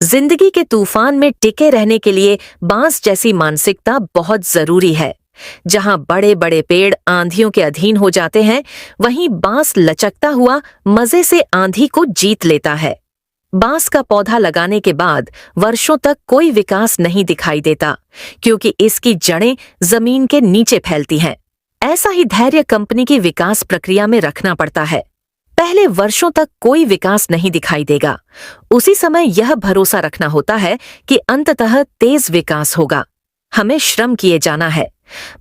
जिंदगी के तूफान में टिके रहने के लिए बांस जैसी मानसिकता बहुत जरूरी है। जहां बड़े बड़े पेड़ आंधियों के अधीन हो जाते हैं, वहीं बांस लचकता हुआ मजे से आंधी को जीत लेता है। बांस का पौधा लगाने के बाद वर्षों तक कोई विकास नहीं दिखाई देता, क्योंकि इसकी जड़ें जमीन के नीचे फैलती हैं। ऐसा ही धैर्य कंपनी की विकास प्रक्रिया में रखना पड़ता है। पहले वर्षों तक कोई विकास नहीं दिखाई देगा। उसी समय यह भरोसा रखना होता है कि अंततः तेज विकास होगा। हमें श्रम किए जाना है।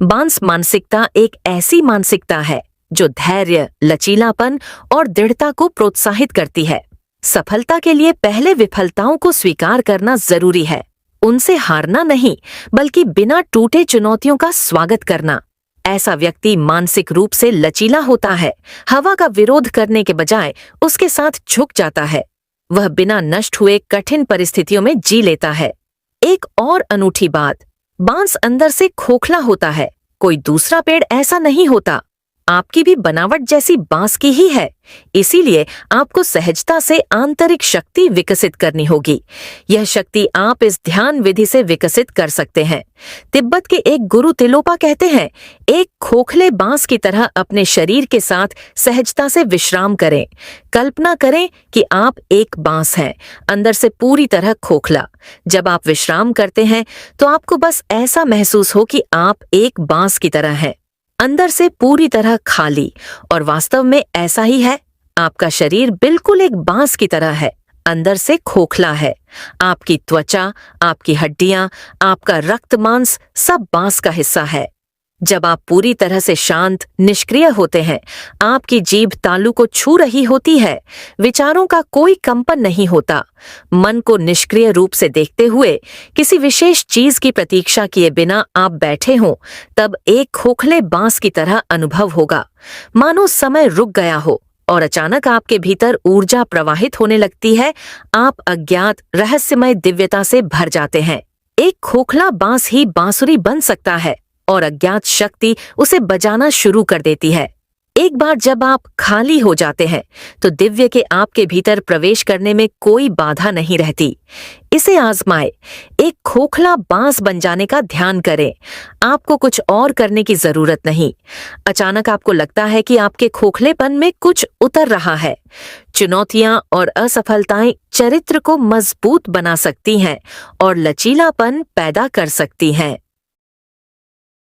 बांस मानसिकता एक ऐसी मानसिकता है जो धैर्य, लचीलापन और दृढ़ता को प्रोत्साहित करती है। सफलता के लिए पहले विफलताओं को स्वीकार करना जरूरी है। उनसे हारना नहीं, बल्कि बिना टूटे चुनौतियों का स्वागत करना। ऐसा व्यक्ति मानसिक रूप से लचीला होता है। हवा का विरोध करने के बजाय उसके साथ झुक जाता है। वह बिना नष्ट हुए कठिन परिस्थितियों में जी लेता है। एक और अनूठी बात, बांस अंदर से खोखला होता है। कोई दूसरा पेड़ ऐसा नहीं होता। आपकी भी बनावट जैसी बांस की ही है। इसीलिए आपको सहजता से आंतरिक शक्ति विकसित करनी होगी। यह शक्ति आप इस ध्यान विधि से विकसित कर सकते हैं। तिब्बत के एक गुरु तिलोपा कहते हैं, एक खोखले बांस की तरह अपने शरीर के साथ सहजता से विश्राम करें। कल्पना करें कि आप एक बांस हैं, अंदर से पूरी तरह खोखला। जब आप विश्राम करते हैं तो आपको बस ऐसा महसूस हो कि आप एक बांस की तरह हैं, अंदर से पूरी तरह खाली। और वास्तव में ऐसा ही है। आपका शरीर बिल्कुल एक बांस की तरह है, अंदर से खोखला है। आपकी त्वचा, आपकी हड्डियां, आपका रक्त मांस सब बांस का हिस्सा है। जब आप पूरी तरह से शांत, निष्क्रिय होते हैं, आपकी जीभ तालू को छू रही होती है। विचारों का कोई कंपन नहीं होता। मन को निष्क्रिय रूप से देखते हुए, किसी विशेष चीज की प्रतीक्षा किए बिना आप बैठे हों, तब एक खोखले बांस की तरह अनुभव होगा, मानो समय रुक गया हो और अचानक आपके भीतर ऊर्जा प्रवाहित होने लगती है। आप अज्ञात, रहस्यमय दिव्यता से भर जाते हैं। एक खोखला बांस ही बांसुरी बन सकता है और अज्ञात शक्ति उसे बजाना शुरू कर देती है। एक बार जब आप खाली हो जाते हैं तो दिव्य के आपके भीतर प्रवेश करने में कोई बाधा नहीं रहती। इसे आजमाएं। एक खोखला बांस बन जाने का ध्यान करें। आपको कुछ और करने की जरूरत नहीं। अचानक आपको लगता है कि आपके खोखलेपन में कुछ उतर रहा है। चुनौतियां और असफलताएं चरित्र को मजबूत बना सकती हैं और लचीलापन पैदा कर सकती हैं।